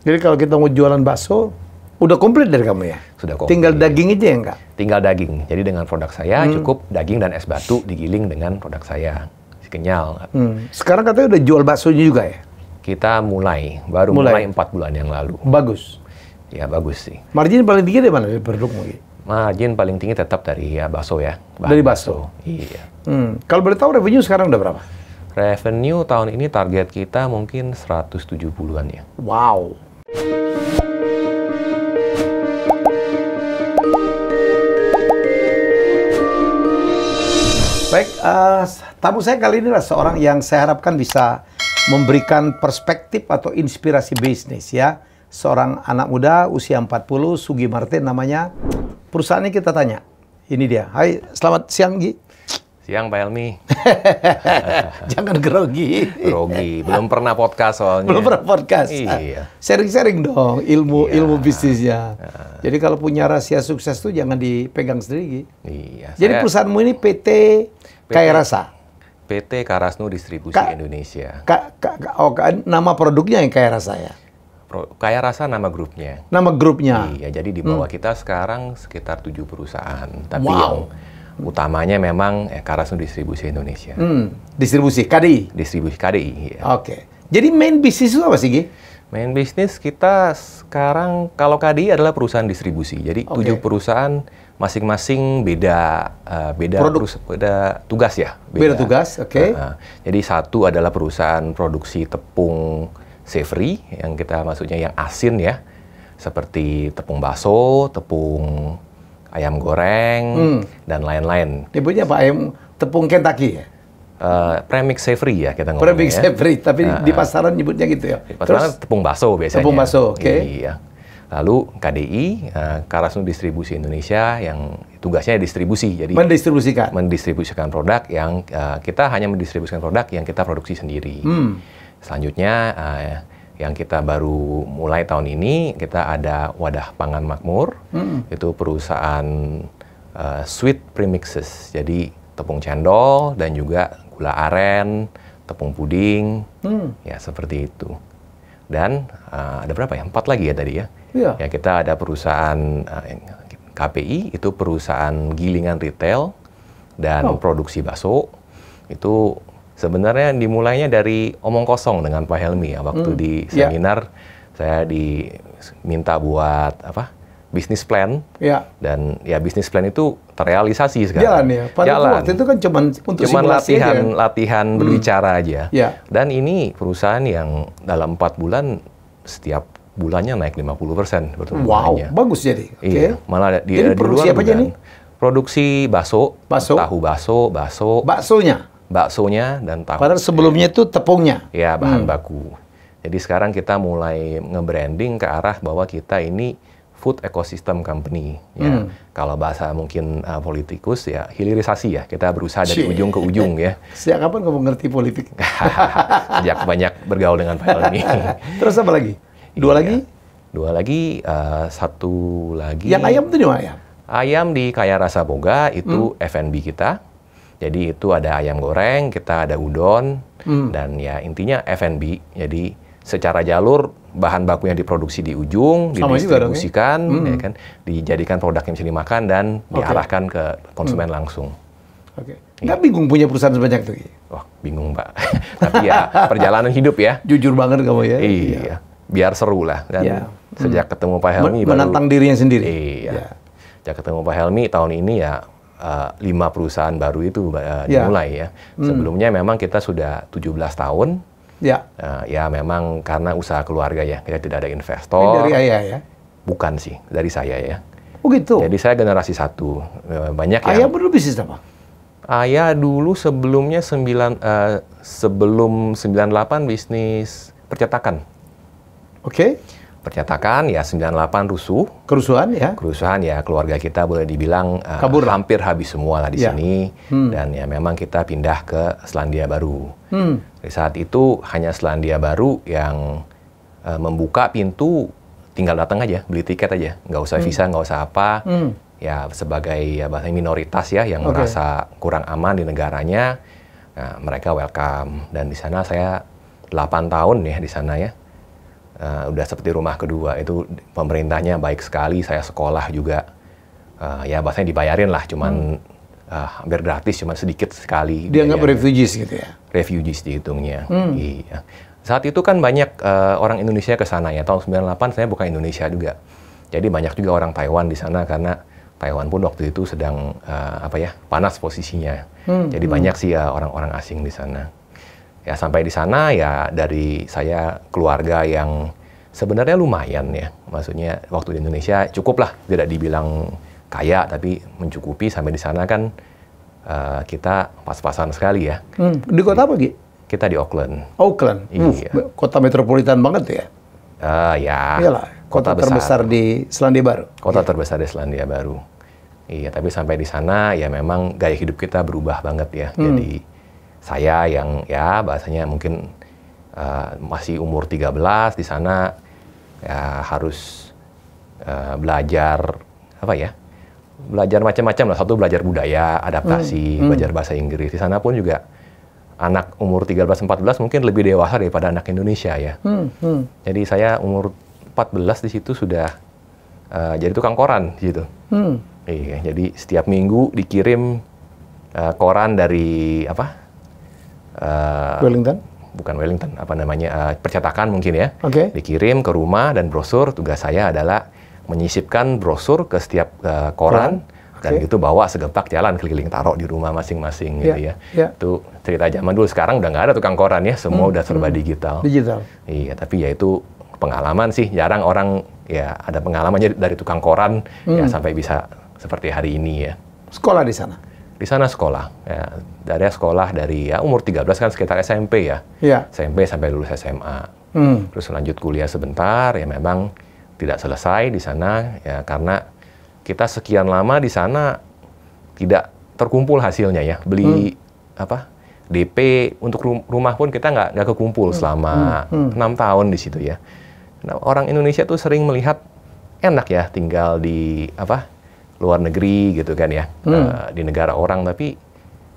Jadi kalau kita mau jualan bakso, udah komplit dari kamu ya? Sudah komplit. Tinggal daging aja ya enggak? Tinggal daging. Jadi dengan produk saya cukup daging dan es batu digiling dengan produk saya. Kenyal. Sekarang katanya udah jual baksonya juga ya? Kita baru mulai 4 bulan yang lalu. Bagus. Ya bagus sih. Margin paling tinggi dari mana dari produkmu? Margin paling tinggi tetap dari bakso ya. Dari bakso? Iya. Kalau boleh tahu revenue sekarang udah berapa? Revenue tahun ini target kita mungkin 170-an ya. Wow. Baik, tamu saya kali ini adalah seorang yang saya harapkan bisa memberikan perspektif atau inspirasi bisnis ya. Seorang anak muda usia 40, Sugi Martin namanya. Perusahaannya kita tanya. Ini dia. Hai, selamat siang Gi. Siang Pak Helmi. Jangan grogi. Grogi, belum pernah podcast soalnya. Belum pernah podcast. Iya. Sharing-sharing dong ilmu bisnisnya. Jadi kalau punya rahasia sukses tuh jangan dipegang sendiri. Iya. Jadi perusahaanmu ini PT Kaya Rasa. PT Karasnu Distribusi Indonesia. Nama produknya yang Kaya Rasa ya? Kaya Rasa nama grupnya. Nama grupnya? Iya, jadi di bawah kita sekarang sekitar 7 perusahaan. Tapi yang utamanya memang Karasnu Distribusi Indonesia. Distribusi KDI? Distribusi KDI, ya. Oke. Jadi main bisnis itu apa sih, Gi? Main bisnis kita sekarang, kalau KDI adalah perusahaan distribusi. Jadi 7 perusahaan masing-masing beda tugas ya. Beda tugas, oke. Jadi satu adalah perusahaan produksi tepung savory, yang kita maksudnya yang asin ya. Seperti tepung bakso, tepung ayam goreng, dan lain-lain. Nyebutnya apa? Ayam tepung Kentucky ya? Premix savory ya kita ngomongnya. Premix savory, tapi di pasaran nyebutnya gitu ya? Di pasaran tepung bakso biasanya. Tepung bakso, oke. Iya. Lalu KDI, Karasnu Distribusi Indonesia, yang tugasnya distribusi. Jadi mendistribusikan produk yang kita hanya mendistribusikan produk yang kita produksi sendiri. Selanjutnya, yang kita baru mulai tahun ini, kita ada Wadah Pangan Makmur. Itu perusahaan sweet premixes. Jadi tepung cendol dan juga gula aren, tepung puding, ya seperti itu. Dan ada berapa ya? 4 lagi ya tadi ya. Iya. Ya kita ada perusahaan KPI, itu perusahaan gilingan retail dan produksi bakso. Itu sebenarnya dimulainya dari omong kosong dengan Pak Helmi ya. Waktu di seminar saya diminta buat bisnis plan. Dan ya bisnis plan itu terrealisasi sekarang. Jalan ya. Padahal waktu itu kan cuman latihan berbicara aja. Dan ini perusahaan yang dalam 4 bulan setiap bulannya naik 50% pertumbuhannya. Wow, bagus jadi. Iya, malah di produksi apa aja nih? Produksi bakso, tahu bakso. Baksonya dan tahu. Padahal sebelumnya itu tepungnya. Ya, bahan baku. Jadi sekarang kita mulai nge-branding ke arah bahwa kita ini food ecosystem company. Ya. Kalau bahasa mungkin politikus ya hilirisasi ya. Kita berusaha dari ujung ke ujung ya. Sejak kapan kamu ngerti politik? Sejak banyak bergaul dengan Pak Helmi. Terus apa lagi? Dua lagi, satu lagi. Yang ayam itu di mana ya? Ayam di Kaya Rasa Boga itu F&B kita. Jadi itu ada ayam goreng, kita ada udon, dan ya intinya F&B. Jadi secara jalur bahan baku yang diproduksi di ujung, didistribusikan, ya kan, dijadikan produk yang bisa dimakan dan diarahkan ke konsumen langsung. Nggak bingung punya perusahaan sebanyak itu? Wah, bingung Pak. Tapi ya perjalanan hidup ya. Jujur banget kamu ya. Iya. Biar seru lah. Dan sejak ketemu Pak Helmi menantang dirinya sendiri. Iya. Sejak ketemu Pak Helmi tahun ini ya 5 perusahaan baru itu dimulai ya. Sebelumnya memang kita sudah 17 tahun. Ya memang karena usaha keluarga ya. Kita tidak ada investor. Ini dari ayah ya? Bukan sih, dari saya ya. Oh gitu? Jadi saya generasi 1. Banyak ayah dulu bisnis apa? Ayah dulu sebelum 98 bisnis percetakan. Percetakan ya 98 rusuh. Kerusuhan ya? Kerusuhan ya, keluarga kita boleh dibilang hampir habis semua lah di sini. Dan ya memang kita pindah ke Selandia Baru. Di saat itu hanya Selandia Baru yang membuka pintu, tinggal datang aja, beli tiket aja. Nggak usah visa, nggak usah apa. Ya sebagai minoritas ya yang merasa kurang aman di negaranya, mereka welcome. Dan di sana saya 8 tahun ya di sana ya. udah seperti rumah kedua. Itu pemerintahnya baik sekali, saya sekolah juga ya bahasanya dibayarin lah, cuman hampir gratis, cuman sedikit sekali. Dia nggak refugees gitu ya? Refugees dihitungnya. Iya. Saat itu kan banyak orang Indonesia ke sana ya. Tahun 98 saya bukan Indonesia juga. Jadi banyak juga orang Taiwan di sana karena Taiwan pun waktu itu sedang panas posisinya. Jadi banyak sih orang-orang asing di sana. Ya sampai di sana ya dari saya keluarga yang sebenarnya lumayan ya. Maksudnya waktu di Indonesia cukup lah, tidak dibilang kaya tapi mencukupi. Sampai di sana kan kita pas-pasan sekali ya. Di kota apa, Gi? Kita di Auckland. Auckland? Iya. Kota metropolitan banget ya? Ya. Iyalah, kota terbesar di Selandia Baru. Kota terbesar di Selandia Baru. Iya, tapi sampai di sana ya memang gaya hidup kita berubah banget ya. Jadi saya yang ya bahasanya mungkin masih umur 13 di sana ya harus belajar belajar macam-macam lah. Satu belajar budaya, adaptasi, belajar bahasa Inggris. Di sana pun juga anak umur 13-14 mungkin lebih dewasa daripada anak Indonesia ya. Jadi saya umur 14 di situ sudah jadi tukang koran di situ. Iya, jadi setiap minggu dikirim koran dari Wellington? Bukan Wellington, percetakan mungkin ya. Dikirim ke rumah dan brosur. Tugas saya adalah menyisipkan brosur ke setiap koran. Dan gitu bawa segepak jalan keliling taruh di rumah masing-masing gitu ya. Itu cerita zaman dulu. Sekarang udah nggak ada tukang koran ya, semua udah serba digital. Iya, tapi ya itu pengalaman sih. Jarang orang ya ada pengalamannya dari tukang koran ya sampai bisa seperti hari ini ya. Sekolah di sana? Di sana sekolah. Ya, dari sekolah dari ya umur 13 kan sekitar SMP ya. SMP sampai lulus SMA. Terus lanjut kuliah sebentar ya memang tidak selesai di sana ya karena kita sekian lama di sana tidak terkumpul hasilnya ya. Beli DP untuk rumah pun kita nggak kekumpul selama 6 tahun di situ ya. Nah, orang Indonesia tuh sering melihat enak ya tinggal di luar negeri gitu kan ya, di negara orang, tapi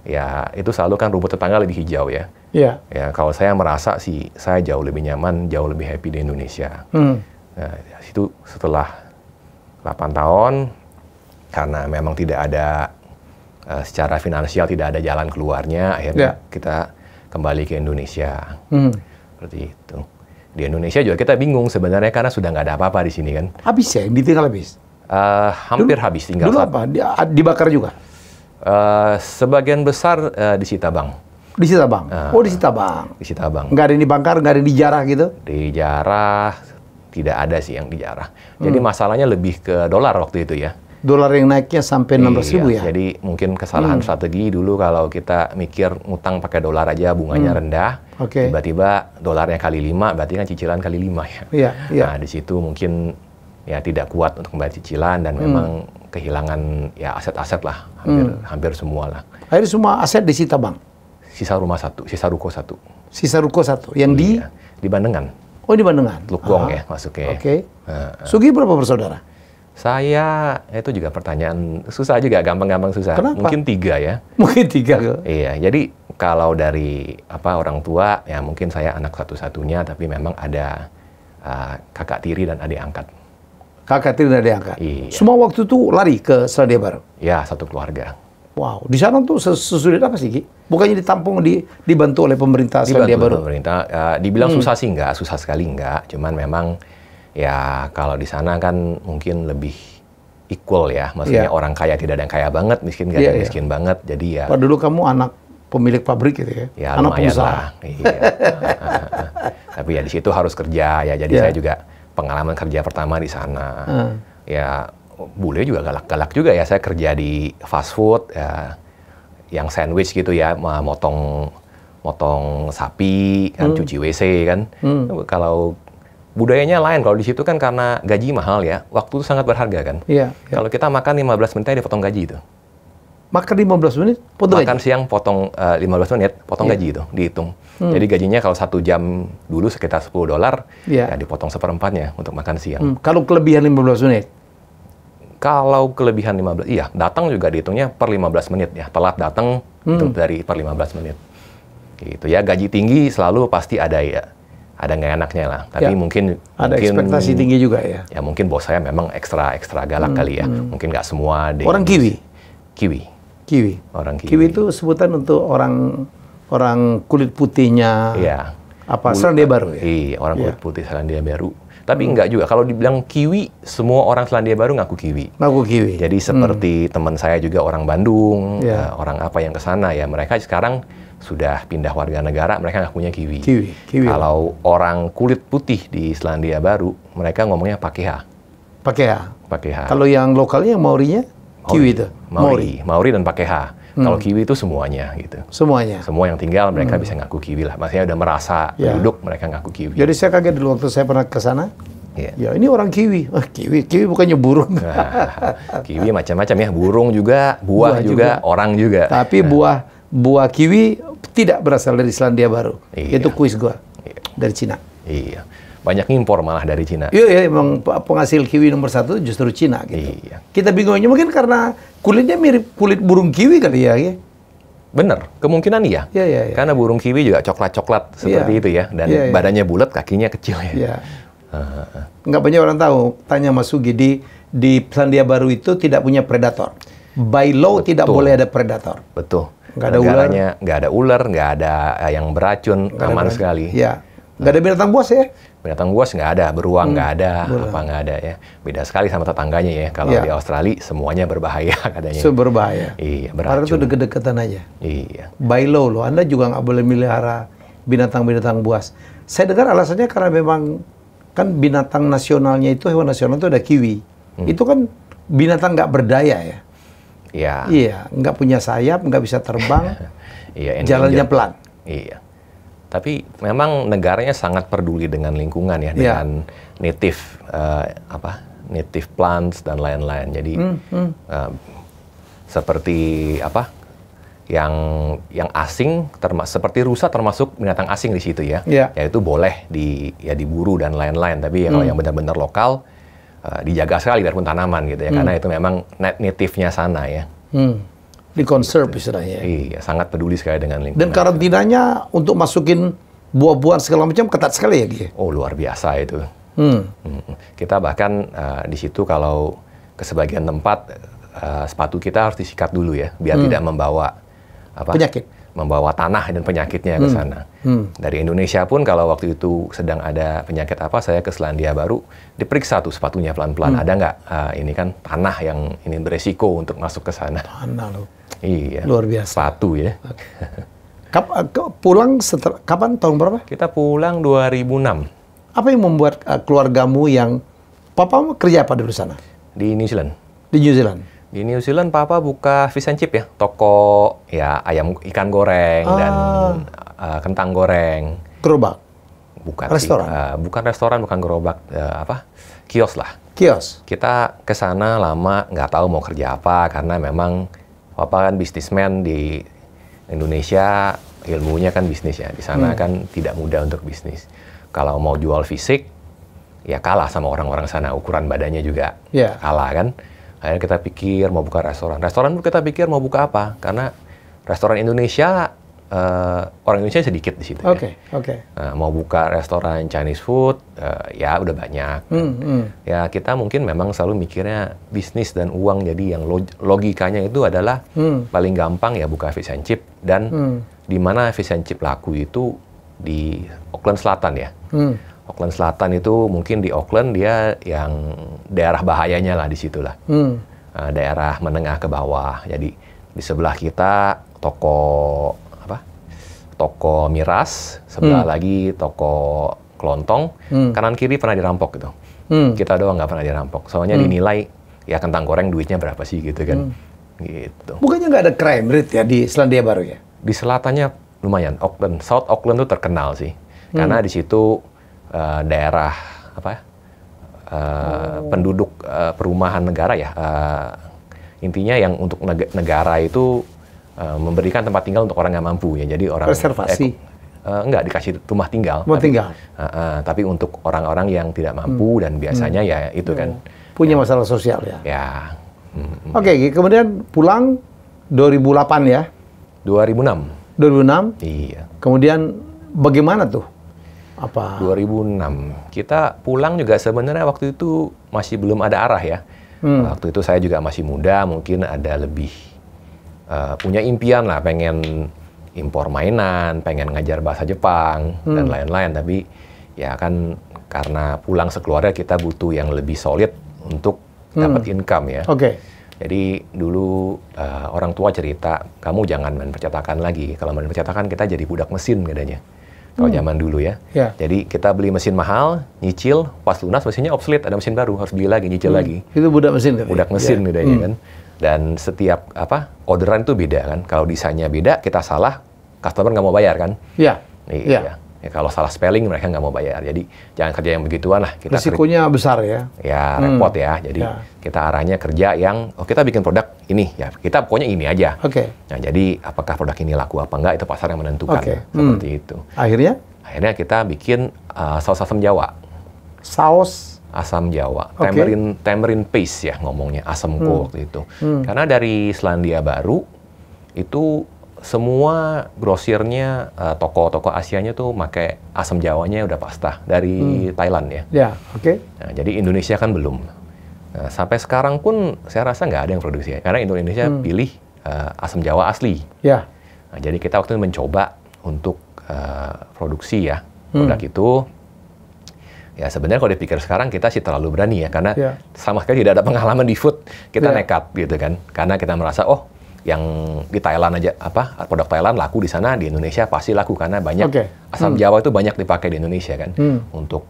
ya itu selalu kan rumput tetangga lebih hijau ya. Ya kalau saya merasa sih saya jauh lebih nyaman, jauh lebih happy di Indonesia. Nah, itu setelah 8 tahun, karena memang tidak ada secara finansial tidak ada jalan keluarnya, akhirnya kita kembali ke Indonesia. Seperti itu. Di Indonesia juga kita bingung sebenarnya karena sudah nggak ada apa-apa di sini kan. Habis ya, ditinggal habis? Hampir habis, tinggal dulu apa? Dibakar juga? Sebagian besar disita bank. Disita bank? Disita bank? Disita bank. Nggak ada yang dibakar, nggak ada yang dijarah gitu? Dijarah, tidak ada sih yang dijarah. Jadi masalahnya lebih ke dolar waktu itu ya. Dolar yang naiknya sampai 16.000 ya? Jadi mungkin kesalahan strategi dulu kalau kita mikir ngutang pakai dolar aja bunganya rendah, tiba-tiba dolarnya kali 5, berarti kan cicilan kali 5 ya. Nah di situ mungkin ya tidak kuat untuk membayar cicilan dan memang kehilangan ya aset-aset lah, hampir semua lah. Akhirnya semua aset disita bank? Sisa rumah satu, sisa ruko satu. Sisa ruko satu, yang di Bandengan. Oh di Bandengan? Teluk Gong ya masuknya. Sugi berapa bersaudara? Saya, itu juga pertanyaan susah juga, gampang-gampang susah. Kenapa? Mungkin 3 ya. Mungkin 3. Iya, jadi kalau dari orang tua, ya mungkin saya anak satu-satunya, tapi memang ada kakak tiri dan adik angkat. Kakak tiri dan adik angkat? Iya. Semua waktu itu lari ke Selandia Baru? Ya, satu keluarga. Wow, di sana tuh sesulit apa sih, Ki? Bukannya ditampung, dibantu oleh pemerintah Selandia Baru? Dibantu pemerintah, dibilang susah sih enggak, susah sekali enggak, cuman memang ya kalau di sana kan mungkin lebih equal ya, maksudnya orang kaya tidak ada yang kaya banget, miskin tidak ada yang miskin banget, jadi ya. Padahal dulu kamu anak pemilik pabrik gitu ya? Ya anak lumayan pengusaha. lah. Iya. Tapi ya di situ harus kerja ya, jadi saya juga pengalaman kerja pertama di sana. Ya bule juga galak-galak juga ya, saya kerja di fast food ya, yang sandwich gitu ya, motong sapi kan, cuci WC kan. Kalau budayanya lain, kalau di situ kan karena gaji mahal ya, waktu itu sangat berharga kan. Kalau kita makan 15 menit aja dipotong gaji itu. Makan 15 menit, potong makan gaji? Siang potong 15 menit, potong gaji itu, dihitung. Jadi gajinya kalau 1 jam dulu sekitar $10, ya dipotong 1/4-nya untuk makan siang. Kalau kelebihan 15 menit? Kalau kelebihan 15, iya, datang juga dihitungnya per 15 menit ya. Telat datang itu dari per 15 menit. Gitu ya, gaji tinggi selalu pasti ada ya ada nggak enaknya lah. Tapi mungkin ekspektasi tinggi juga ya. Ya mungkin bos saya memang ekstra galak kali ya. Mungkin nggak semua. Orang Kiwi. Orang Kiwi. Kiwi itu sebutan untuk orang kulit putihnya. Iya. Apa Selandia Baru ya? Iya, orang kulit putih Selandia Baru. Tapi enggak juga. Kalau dibilang Kiwi, semua orang Selandia Baru ngaku Kiwi. Ngaku Kiwi. Jadi seperti teman saya juga orang Bandung, orang apa yang ke sana ya. Mereka sekarang sudah pindah warga negara, mereka ngakunya Kiwi. Kiwi. Kalau orang kulit putih di Selandia Baru, mereka ngomongnya Pakeha. Pakeha. Kalau yang lokalnya yang Maorinya? Kiwi itu. Maori dan Pakeha. Kalau Kiwi itu semuanya gitu. Semuanya. Semua yang tinggal mereka bisa ngaku Kiwi lah. Maksudnya udah merasa penduduk mereka ngaku Kiwi. Jadi saya kaget dulu waktu saya pernah ke sana. Ya ini orang Kiwi. Kiwi bukannya burung. Nah, Kiwi macam-macam ya. Burung juga, buah juga, orang juga. Tapi buah kiwi tidak berasal dari Selandia Baru. Itu kuis gua. Dari Cina. Iya. Banyak impor malah dari Cina. Iya, emang penghasil kiwi nomor 1 justru Cina gitu. Iya. Kita bingungnya mungkin karena kulitnya mirip kulit burung kiwi kali ya. Bener, kemungkinan iya. Iya. Karena burung kiwi juga coklat-coklat seperti itu ya. Dan badannya bulat, kakinya kecil ya. Iya. Nggak banyak orang tahu. Tanya Mas Sugi, di Selandia Baru itu tidak punya predator. By law tidak boleh ada predator. Betul. Nggak ada ular. Nggak ada ular, nggak ada yang beracun, aman sekali. Iya. Nggak ada binatang buas ya? Binatang buas nggak ada, beruang nggak ada, apa nggak ada ya. Beda sekali sama tetangganya ya. Kalau di Australia semuanya berbahaya katanya. Berbahaya. Iya, beracun. Padahal itu deket-deketan aja. Iya. By law loh, Anda juga nggak boleh melihara binatang-binatang buas. Saya dengar alasannya karena memang kan binatang nasionalnya itu, hewan nasional itu ada kiwi. Itu kan binatang nggak berdaya ya. Iya, nggak punya sayap, nggak bisa terbang, jalannya pelan. Iya. Tapi memang negaranya sangat peduli dengan lingkungan ya, dengan native native plants dan lain-lain. Jadi seperti yang asing, seperti rusa termasuk binatang asing di situ ya. Yaitu boleh diburu dan lain-lain. Tapi kalau yang benar-benar lokal dijaga sekali biarpun tanaman gitu ya, karena itu memang native-nya sana ya. Di-conserve istilahnya. Iya, sangat peduli sekali dengan lingkungan. Dan karantinanya untuk masukin buah-buahan segala macam ketat sekali ya dia? Oh, luar biasa itu. Kita bahkan di situ kalau ke sebagian tempat sepatu kita harus disikat dulu ya, biar tidak membawa penyakit. Membawa tanah dan penyakitnya ke sana. Dari Indonesia pun kalau waktu itu sedang ada penyakit saya ke Selandia Baru, diperiksa tuh sepatunya pelan-pelan. Ada nggak ini kan tanah yang ini beresiko untuk masuk ke sana. Tanah loh. Iya. Luar biasa. Sepatu ya. Pulang kapan? Tahun berapa? Kita pulang 2006. Apa yang membuat keluargamu yang papa kerja apa di sana? Di New Zealand. Di New Zealand. Di New Zealand papa buka fish and chip ya, toko ya ayam ikan goreng dan kentang goreng. Gerobak? Bukan restoran? Bukan restoran, bukan gerobak, kios lah. Kios? Kita ke sana lama nggak tahu mau kerja apa karena memang papa kan bisnismen di Indonesia, ilmunya kan bisnis ya. Di sana kan tidak mudah untuk bisnis. Kalau mau jual fisik ya kalah sama orang-orang sana, ukuran badannya juga kalah kan. Akhirnya kita pikir mau buka restoran. Restoran kita pikir mau buka apa? Karena restoran Indonesia, orang Indonesia sedikit di situ. Nah, mau buka restoran Chinese food, ya udah banyak. Ya kita mungkin memang selalu mikirnya bisnis dan uang. Jadi yang logikanya itu adalah paling gampang ya buka fish and chip. Dan di mana fish and chip laku itu di Auckland Selatan ya. Auckland Selatan itu mungkin di Auckland dia yang daerah bahayanya lah di situ lah. Daerah menengah ke bawah. Jadi di sebelah kita toko miras, sebelah lagi toko kelontong, kanan kiri pernah dirampok gitu. Kita doang nggak pernah dirampok. Soalnya dinilai ya kentang goreng duitnya berapa sih gitu kan. Gitu. Bukannya nggak ada crime rate ya di Selandia Baru ya? Di selatannya lumayan. Auckland, South Auckland tuh terkenal sih. Karena di situ daerah penduduk perumahan negara ya, intinya yang untuk negara itu memberikan tempat tinggal untuk orang nggak mampu ya, jadi orang reservasi nggak dikasih rumah tinggal, tapi untuk orang-orang yang tidak mampu dan biasanya ya itu kan punya masalah sosial ya. Oke, kemudian pulang 2008 ya? 2006. 2006. Iya. Kemudian bagaimana tuh? Apa? 2006. Kita pulang juga sebenarnya waktu itu masih belum ada arah ya. Waktu itu saya juga masih muda, mungkin ada lebih punya impian lah, pengen impor mainan, pengen ngajar bahasa Jepang dan lain-lain. Tapi ya kan karena pulang sekeluarga kita butuh yang lebih solid untuk dapat income ya. Jadi dulu orang tua cerita, kamu jangan main percetakan lagi. Kalau main percetakan kita jadi budak mesin katanya. Kalau zaman dulu ya. Jadi kita beli mesin mahal, nyicil, pas lunas mesinnya obsolete, ada mesin baru, harus beli lagi, nyicil lagi. Itu budak mesin katanya. Budak mesin katanya kan. Dan setiap orderan itu beda kan. Kalau desainnya beda, kita salah, customer nggak mau bayar kan. Iya. Ya, kalau salah spelling mereka nggak mau bayar. Jadi jangan kerja yang begituan lah. Risikonya besar ya. Ya repot ya. Jadi kita arahnya kerja yang, kita bikin produk ini ya. Kita pokoknya ini aja. Nah jadi apakah produk ini laku apa enggak itu pasar yang menentukan. Seperti itu. Akhirnya kita bikin saus asam Jawa. Saus asam Jawa. Tamarind paste ya ngomongnya. Asamko waktu itu. Karena dari Selandia Baru itu semua grosirnya, toko-toko Asianya tuh pakai asam Jawanya udah pasta dari Thailand ya. Nah, jadi Indonesia kan belum. Nah, sampai sekarang pun saya rasa nggak ada yang produksi ya. Karena Indonesia pilih asam Jawa asli. Nah, jadi kita waktu itu mencoba untuk produksi ya produk itu. Ya sebenarnya kalau dipikir sekarang kita sih terlalu berani ya. Karena sama sekali tidak ada pengalaman di food. Kita nekat gitu kan. Karena kita merasa yang di Thailand aja produk Thailand laku di sana, di Indonesia pasti laku karena banyak asam Jawa itu banyak dipakai di Indonesia kan. Untuk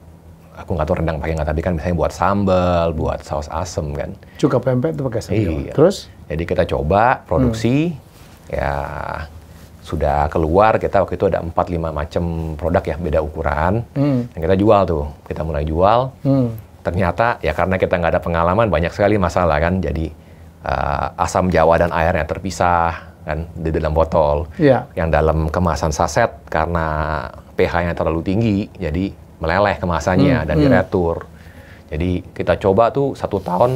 aku nggak tahu rendang pakai nggak, tapi kan misalnya buat sambal, buat saus asem kan. Cuka pempek itu pakai asam Jawa. Terus? Jadi kita coba produksi, ya sudah keluar, kita waktu itu ada 4-5 macam produk ya, beda ukuran. Dan kita jual tuh, kita mulai jual. Ternyata ya karena kita nggak ada pengalaman, banyak sekali masalah kan. Jadi asam Jawa dan airnya terpisah kan di dalam botol. Yang dalam kemasan saset karena pH-nya terlalu tinggi, jadi meleleh kemasannya dan diretur. Jadi kita coba tuh 1 tahun,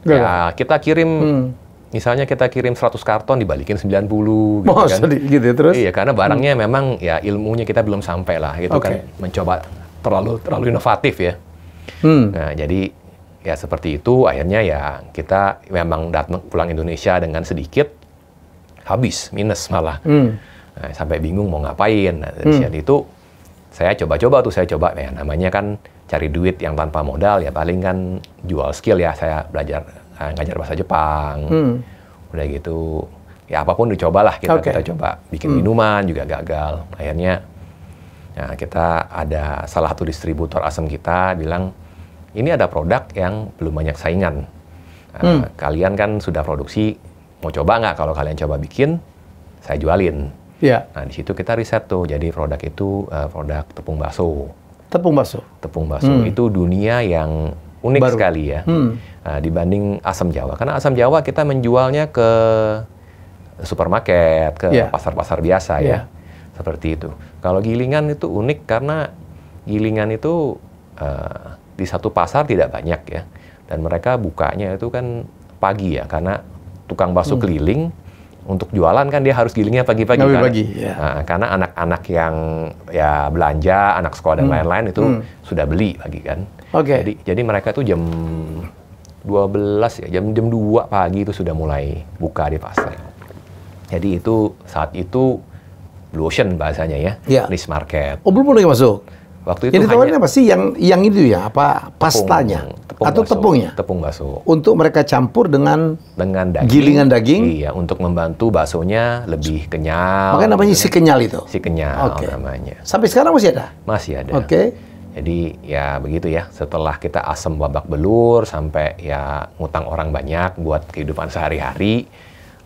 ya kita kirim, misalnya kita kirim 100 karton dibalikin 90 gitu kan. Gitu terus? Iya, karena barangnya memang ya ilmunya kita belum sampai lah gitu kan. Mencoba terlalu inovatif ya. Nah, jadi ya seperti itu, akhirnya ya kita memang datang pulang Indonesia dengan sedikit, habis, minus malah. Nah, sampai bingung mau ngapain. Nah, dari saat itu saya coba-coba tuh, ya namanya kan cari duit yang tanpa modal, ya paling kan jual skill ya, saya belajar ngajar bahasa Jepang. Udah gitu, ya apapun dicobalah kita coba. Bikin minuman juga gagal. Akhirnya nah, kita ada salah satu distributor asam kita bilang, ini ada produk yang belum banyak saingan. Kalian kan sudah produksi, mau coba nggak? Kalau kalian coba bikin, saya jualin. Nah, di situ kita riset tuh. Jadi produk itu produk tepung bakso. Tepung bakso itu dunia yang unik sekali ya. Dibanding asam Jawa. Karena asam Jawa kita menjualnya ke supermarket, ke pasar-pasar biasa ya. Seperti itu. Kalau gilingan itu unik karena gilingan itu di satu pasar tidak banyak ya, dan mereka bukanya itu kan pagi ya, karena tukang bakso keliling untuk jualan kan dia harus gilingnya pagi-pagi kan. Nah, karena anak-anak yang ya belanja, anak sekolah dan lain-lain itu sudah beli pagi kan. Jadi mereka tuh jam 12 ya, jam 2 pagi itu sudah mulai buka di pasar. Jadi itu saat itu blue ocean bahasanya ya, niche market. Belum boleh masuk. Waktu itu yang ditawarin apa sih? Yang itu ya, apa pastanya atau tepungnya? Tepung bakso. Untuk mereka campur dengan daging, gilingan daging. Iya, untuk membantu baksonya lebih kenyal. Makanya namanya si kenyal itu. Si kenyal namanya. Sampai sekarang masih ada? Masih ada. Jadi ya begitu ya. Setelah kita asam babak belur sampai ya ngutang orang banyak buat kehidupan sehari-hari,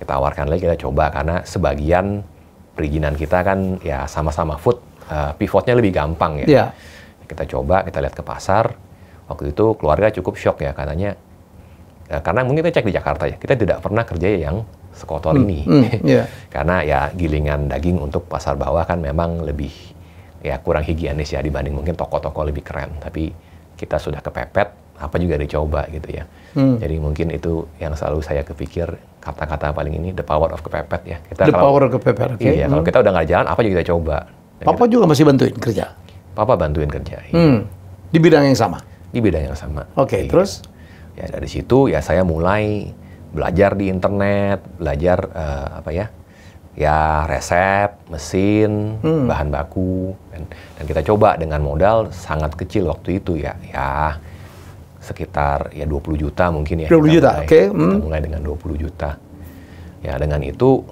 kita tawarkan lagi, kita coba karena sebagian perizinan kita kan ya sama-sama food. Pivotnya lebih gampang ya. Kita coba, kita lihat ke pasar. Waktu itu keluarga cukup shock ya, katanya. Karena mungkin kita cek di Jakarta ya, kita tidak pernah kerja yang sekotor ini. Karena ya gilingan daging untuk pasar bawah kan memang lebih ya kurang higienis ya dibanding mungkin toko-toko lebih keren. Tapi kita sudah kepepet, apa juga dicoba gitu ya. Jadi mungkin itu yang selalu saya kepikir, kata-kata paling ini, the power of kepepet ya. Power of kepepet, Iya, kalau kita udah nggak jalan, apa juga kita coba. Papa juga masih bantuin kerja? Papa bantuin kerja. Di bidang yang sama? Di bidang yang sama. Oke, terus? Ya dari situ ya saya mulai belajar di internet, belajar ya resep, mesin, bahan baku, dan kita coba dengan modal sangat kecil waktu itu ya sekitar ya 20 juta mungkin ya. 20 juta, oke. Kita mulai dengan 20 juta. Ya dengan itu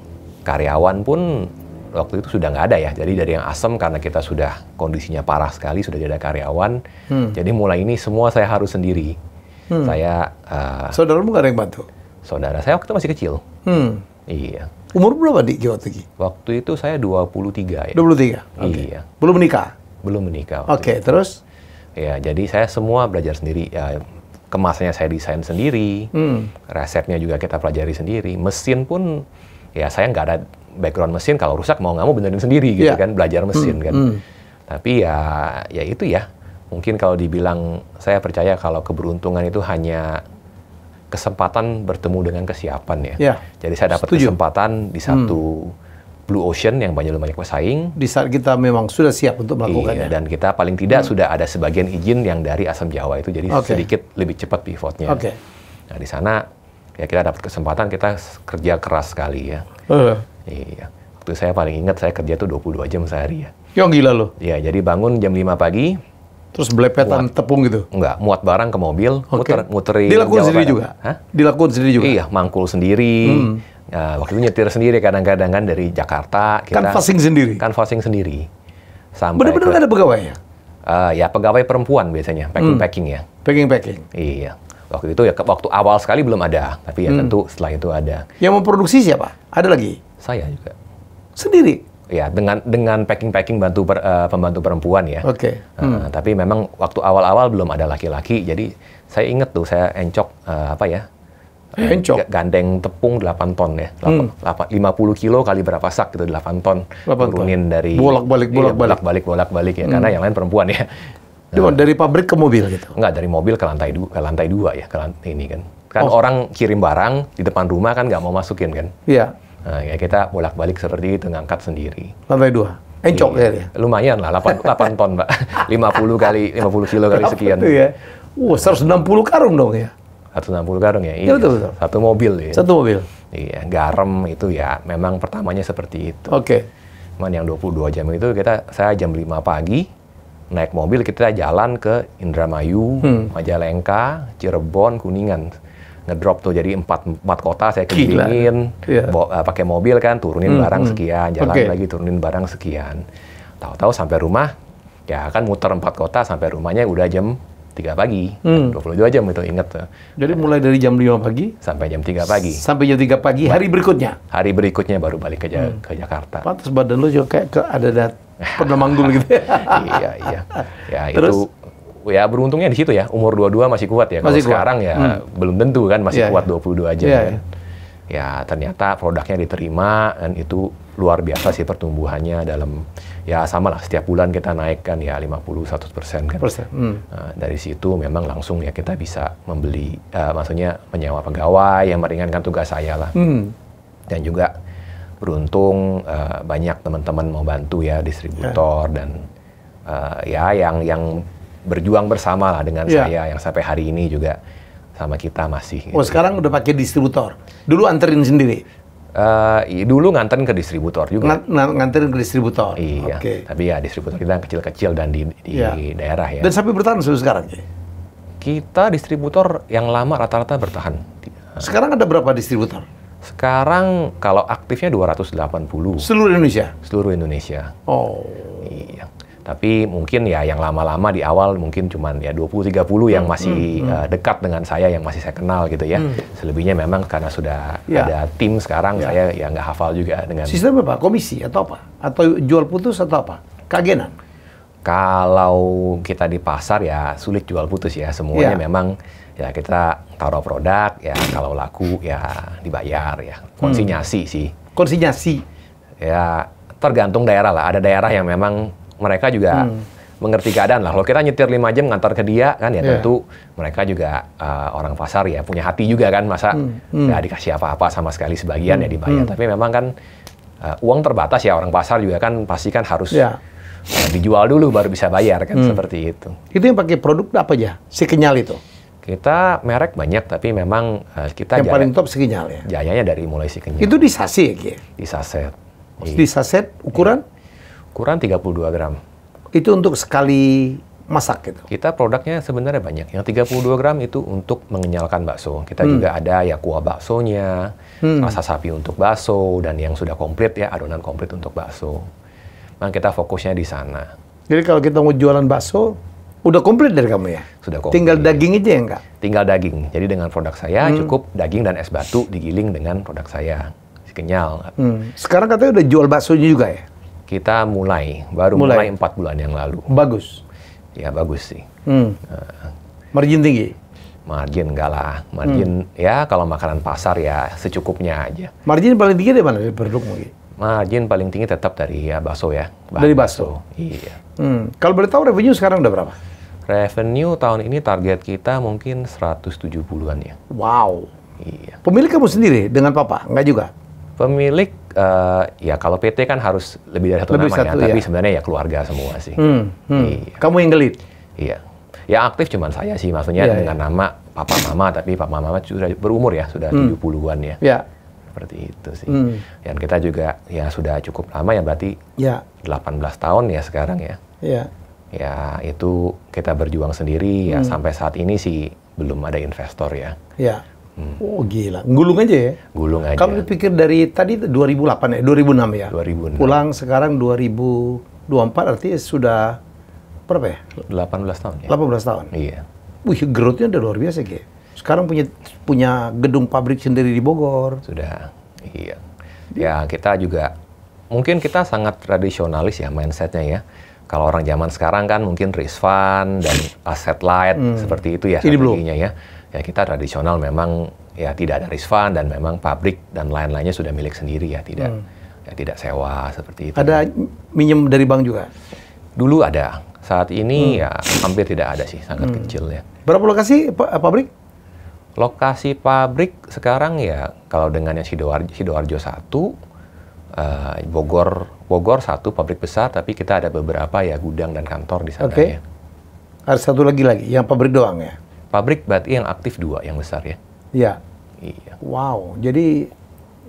karyawan pun waktu itu sudah nggak ada ya. Jadi dari yang asem karena kita sudah kondisinya parah sekali, sudah tidak ada karyawan. Jadi mulai ini semua saya harus sendiri. Saya saudaramu nggak ada yang bantu? Saudara saya waktu itu masih kecil. Iya. Umur berapa Dik waktu itu? Waktu itu saya 23 ya. 23? Okay. Iya. Belum menikah? Belum menikah. Oke, terus? Ya, jadi saya semua belajar sendiri. Ya, kemasnya saya desain sendiri. Resepnya juga kita pelajari sendiri. Mesin pun, ya saya nggak ada background mesin. Kalau rusak mau nggak mau benerin sendiri gitu kan. Belajar mesin kan. Tapi ya itu ya. Mungkin kalau dibilang, saya percaya kalau keberuntungan itu hanya kesempatan bertemu dengan kesiapan ya. Jadi saya dapat kesempatan di satu blue ocean yang banyak pesaing. Di saat kita memang sudah siap untuk melakukannya. Iya, dan kita paling tidak sudah ada sebagian izin yang dari Asam Jawa itu, jadi sedikit lebih cepat pivotnya. Nah di sana ya kita dapat kesempatan, kita kerja keras sekali ya. Iya. Waktu saya paling ingat saya kerja tuh 22 jam sehari ya. Yang gila loh. Iya, jadi bangun jam 5 pagi. Terus belepetan tepung gitu? Enggak, muat barang ke mobil, muterin. Dilakukan sendiri juga? Hah? Dilakukan sendiri juga? Iya, mangkul sendiri. Nah, waktu itu nyetir sendiri kadang-kadang kan dari Jakarta. Kita canvassing sendiri? Canvassing sendiri. Benar-benar nggak ada pegawai ya? Ya pegawai perempuan biasanya, packing-packing ya. Packing-packing? Iya. Waktu itu ya, waktu awal sekali belum ada. Tapi ya tentu setelah itu ada. Yang memproduksi siapa? Ada lagi? Saya juga. Sendiri? Ya, dengan packing-packing pembantu perempuan ya. Tapi memang waktu awal-awal belum ada laki-laki, jadi saya inget tuh saya encok gandeng tepung 8 ton ya. 50 kilo kali berapa sak gitu, 8 ton. Turunin dari bolak-balik ya, karena yang lain perempuan ya. Dari pabrik ke mobil gitu? Enggak, dari mobil ke lantai 2 ya, ini kan. Kan orang kirim barang di depan rumah kan nggak mau masukin kan. Iya. Nah, ya kita bolak-balik seperti itu, ngangkat sendiri. Lantai 2? Encok ya? Lumayan lah, 8 ton, Pak. 50 kilo kali sekian. Itu ya? 160 karung dong ya? 160 karung ya? Iya, betul. Satu mobil ya? Satu mobil? Iya, garam itu ya, memang pertamanya seperti itu. Cuman yang 22 jam itu, saya jam 5 pagi, naik mobil, kita jalan ke Indramayu, Majalengka, Cirebon, Kuningan. Ngedrop tuh, jadi 4 kota saya kelilingin, pakai mobil kan, turunin barang sekian, jalan lagi turunin barang sekian. Tahu-tahu sampai rumah, ya kan muter 4 kota, sampai rumahnya udah jam 3 pagi. 22 jam itu, inget tuh. Jadi mulai dari jam 5 pagi? Sampai jam 3 pagi. Sampai jam 3 pagi, hari berikutnya? Hari berikutnya baru balik ke Jakarta. Pantas badan lu juga kayak ada pernah manggul gitu. Iya. Ya terus? Ya beruntungnya di situ ya, umur 22 masih kuat ya. Kalau sekarang ya belum tentu kan, masih kuat 22 jam kan. Ya ternyata produknya diterima, dan itu luar biasa sih pertumbuhannya dalam, ya sama lah, setiap bulan kita naik kan ya 50-100% kan. Nah, dari situ memang langsung ya kita bisa membeli, maksudnya menyewa pegawai yang meringankan tugas saya lah. Dan juga beruntung banyak teman-teman mau bantu ya, distributor dan ya yang berjuang bersama lah dengan saya, yang sampai hari ini juga sama kita masih. Oh gitu. Sekarang udah pakai distributor? Dulu anterin sendiri? Dulu nganterin ke distributor juga. Nganterin ke distributor? Iya, tapi ya distributor kita kecil-kecil dan di daerah ya. Dan sampai bertahan sampai sekarang ya? Kita distributor yang lama rata-rata bertahan. Sekarang ada berapa distributor? Sekarang kalau aktifnya 280. Seluruh Indonesia? Seluruh Indonesia. Oh. Iya. Tapi mungkin ya yang lama-lama di awal mungkin cuman ya 20-30 yang masih dekat dengan saya, yang masih saya kenal gitu ya. Selebihnya memang karena sudah ada tim sekarang, saya ya nggak hafal juga dengan... Sistem apa? Komisi atau apa? Atau jual putus atau apa? Kagenan? Kalau kita di pasar ya sulit jual putus ya. Semuanya memang ya kita taruh produk, ya kalau laku ya dibayar ya. Konsinyasi sih. Konsinyasi? Ya tergantung daerah lah. Ada daerah yang memang mereka juga mengerti keadaan lah. Kalau kita nyetir 5 jam ngantar ke dia kan ya tentu mereka juga orang pasar ya punya hati juga kan, masa nggak dikasih apa-apa sama sekali, sebagian ya dibayar. Tapi memang kan uang terbatas ya, orang pasar juga kan pasti kan harus dijual dulu baru bisa bayar kan, seperti itu. Itu yang pakai produk apa aja? Si Kenyal itu? Kita merek banyak, tapi memang kita yang paling top Si Kenyal ya? Jayanya dari mulai Si Kenyal. Itu di saset ya? Di saset. Di saset ukuran? Ukuran 32 gram. Itu untuk sekali masak gitu? Kita produknya sebenarnya banyak. Yang 32 gram itu untuk mengenyalkan bakso. Kita juga ada ya kuah baksonya, rasa sapi untuk bakso, dan yang sudah komplit ya, adonan komplit untuk bakso. Nah, kita fokusnya di sana. Jadi kalau kita mau jualan bakso, udah komplit dari kamu ya? Sudah komplit. Tinggal daging aja ya enggak? Tinggal daging. Jadi dengan produk saya cukup daging dan es batu digiling dengan produk saya. Si Kenyal. Sekarang katanya udah jual baksonya juga ya? Kita baru mulai 4 bulan yang lalu. Bagus? Ya bagus sih. Margin tinggi? Margin enggak lah. Margin ya kalau makanan pasar ya secukupnya aja. Margin paling tinggi dari mana dari produkmu? Margin paling tinggi tetap dari ya bakso ya. Dari bakso? Iya. Kalau boleh tahu revenue sekarang udah berapa? Revenue tahun ini target kita mungkin 170-an ya. Wow. Iya. Pemilik kamu sendiri dengan papa? Enggak juga? Pemilik, ya kalau PT kan harus lebih dari satu namanya, tapi sebenarnya ya keluarga semua sih. Iya. Kamu yang ngelit? Iya. Ya aktif cuman saya sih, maksudnya dengan nama Papa Mama, tapi Papa Mama sudah berumur ya, sudah 70-an ya. Iya. Seperti itu sih. Dan kita juga ya sudah cukup lama ya, berarti 18 tahun ya sekarang ya. Iya. Ya itu kita berjuang sendiri ya, sampai saat ini sih belum ada investor ya. Iya. Oh gila, gulung aja ya? Gulung aja. Kamu pikir dari tadi 2008 ya, 2006 ya? 2006. Pulang sekarang 2024 artinya sudah berapa ya? 18 tahun ya? 18 tahun? Iya. Wih, growth-nya udah luar biasa, Ge. Sekarang punya gedung pabrik sendiri di Bogor. Sudah, iya. Ya, kita juga, mungkin kita sangat tradisionalis ya mindset-nya ya. Kalau orang zaman sekarang kan mungkin risk fund dan asset light, seperti itu ya strateginya ya. Ya kita tradisional memang ya tidak ada risk fund dan memang pabrik dan lain-lainnya sudah milik sendiri ya, tidak sewa seperti itu. Ada minjem dari bank juga? Dulu ada, saat ini ya hampir tidak ada sih, sangat kecil ya. Berapa lokasi pabrik? Lokasi pabrik sekarang ya kalau dengan yang Sidoarjo 1, Bogor 1 pabrik besar, tapi kita ada beberapa ya gudang dan kantor di sana ya. Ada satu lagi yang pabrik doang ya? Pabrik berarti yang aktif 2 yang besar ya? Iya. Iya. Wow, jadi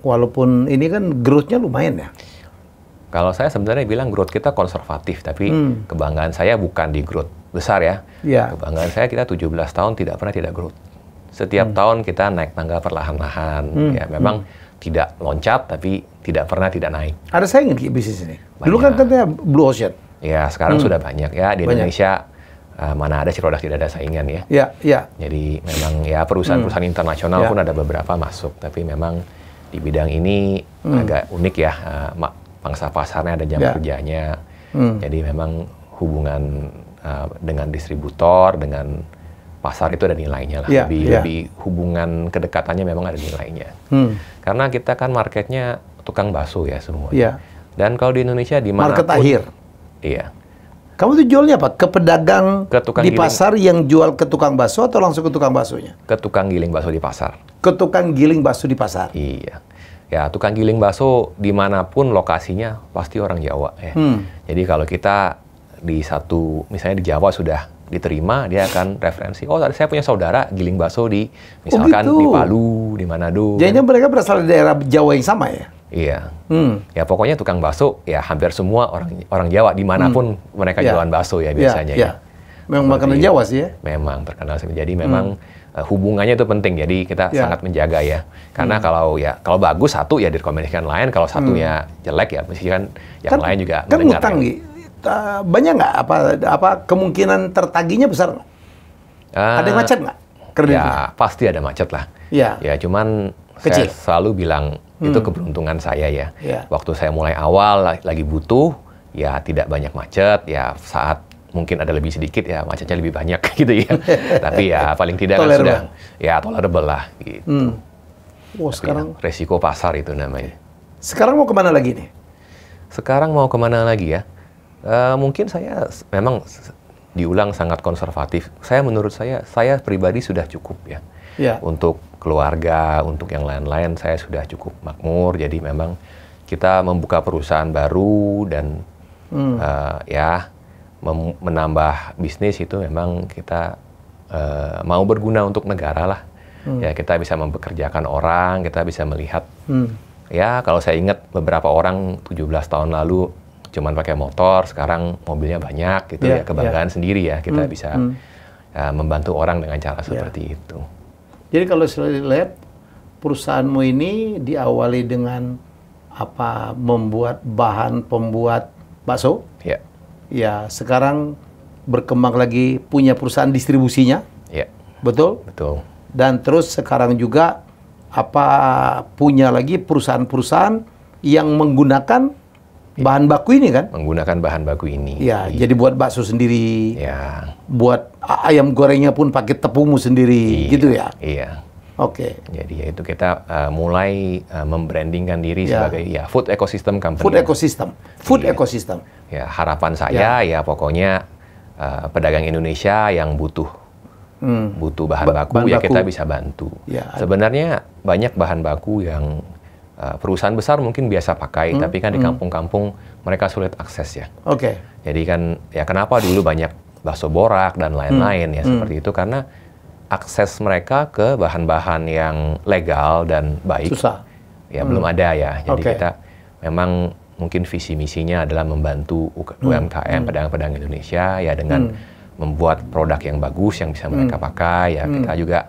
walaupun ini kan growth-nya lumayan ya? Kalau saya sebenarnya bilang growth kita konservatif, tapi kebanggaan saya bukan di growth besar ya. Iya. Kebanggaan saya kita 17 tahun tidak pernah tidak growth. Setiap tahun kita naik tangga perlahan-lahan. Ya memang tidak loncat, tapi tidak pernah tidak naik. Ada saingan di bisnis ini? Dulu kan katanya Blue Ocean. Ya, sekarang sudah banyak ya. Di Indonesia mana ada sih produk tidak ada saingan ya. Iya, iya. Jadi memang ya perusahaan-perusahaan internasional pun ada beberapa masuk. Tapi memang di bidang ini agak unik ya. Pangsa pasarnya ada jam kerjanya. Jadi memang hubungan dengan distributor, dengan pasar itu ada nilainya lah. Lebih hubungan kedekatannya memang ada nilainya. Karena kita kan marketnya tukang bakso ya semua. Dan kalau di Indonesia di mana market akhir. Iya. Kamu tuh jualnya apa? Ke pedagang di pasar yang jual ke tukang bakso atau langsung ke tukang baksonya? Ke tukang giling bakso di pasar. Ke tukang giling bakso di pasar? Iya. Ya, tukang giling bakso dimanapun lokasinya pasti orang Jawa ya. Jadi kalau kita misalnya di Jawa sudah diterima, dia akan referensi, oh saya punya saudara giling bakso di, misalkan di Palu, di Manado. Jadinya mereka berasal dari daerah Jawa yang sama ya? Iya. Ya pokoknya tukang bakso ya hampir semua orang Jawa dimanapun mereka jualan bakso ya biasanya. Ya. Memang makanan Jawa sih ya. Memang terkenal sih. Jadi memang hubungannya itu penting. Jadi kita sangat menjaga ya. Karena kalau bagus satu ya direkomendasikan lain, kalau satunya jelek ya mesti kan yang lain juga kan ngutang nih. Banyak nggak apa kemungkinan tertagihnya besar nggak? Ada yang macet nggak? Ya pasti ada macet lah. Ya cuman kecil. Saya selalu bilang itu keberuntungan saya ya. Waktu saya mulai awal lagi butuh, ya tidak banyak macet, ya saat mungkin ada lebih sedikit ya macetnya lebih banyak gitu ya. Tapi ya paling tidak kan sudah ya tolerable lah gitu. Wow, sekarang ya, resiko pasar itu namanya. Sekarang mau kemana lagi nih? Sekarang mau kemana lagi ya? Mungkin saya memang diulang sangat konservatif. Menurut saya pribadi sudah cukup ya. Untuk keluarga, untuk yang lain-lain saya sudah cukup makmur. Jadi memang kita membuka perusahaan baru dan ya menambah bisnis itu memang kita mau berguna untuk negara lah. Ya kita bisa mempekerjakan orang, kita bisa melihat. Ya kalau saya ingat beberapa orang 17 tahun lalu cuman pakai motor, sekarang mobilnya banyak gitu ya, kebanggaan sendiri ya, kita bisa membantu orang dengan cara seperti itu. Jadi kalau saya lihat perusahaanmu ini diawali dengan apa, membuat bahan pembuat bakso. Ya. Ya, sekarang berkembang lagi punya perusahaan distribusinya. Ya. Betul? Betul. Dan terus sekarang juga apa punya lagi perusahaan-perusahaan yang menggunakan bahan baku ini kan? Menggunakan bahan baku ini. Ya, jadi buat bakso sendiri. Ya. Buat ayam gorengnya pun pakai tepungmu sendiri, gitu ya? Iya. Oke. Jadi ya itu kita mulai membrandingkan diri sebagai food ecosystem company. Food ecosystem. Food ecosystem. Ya, harapan saya ya pokoknya pedagang Indonesia yang butuh bahan baku ya kita bisa bantu. Ya, sebenarnya banyak bahan baku yang perusahaan besar mungkin biasa pakai, tapi kan di kampung-kampung mereka sulit akses ya. Oke. Jadi kan ya kenapa dulu banyak bakso borak dan lain-lain ya seperti itu, karena akses mereka ke bahan-bahan yang legal dan baik susah. Ya belum ada ya. Jadi kita memang mungkin visi misinya adalah membantu UMKM pedagang-pedagang Indonesia ya dengan membuat produk yang bagus yang bisa mereka pakai ya. Kita juga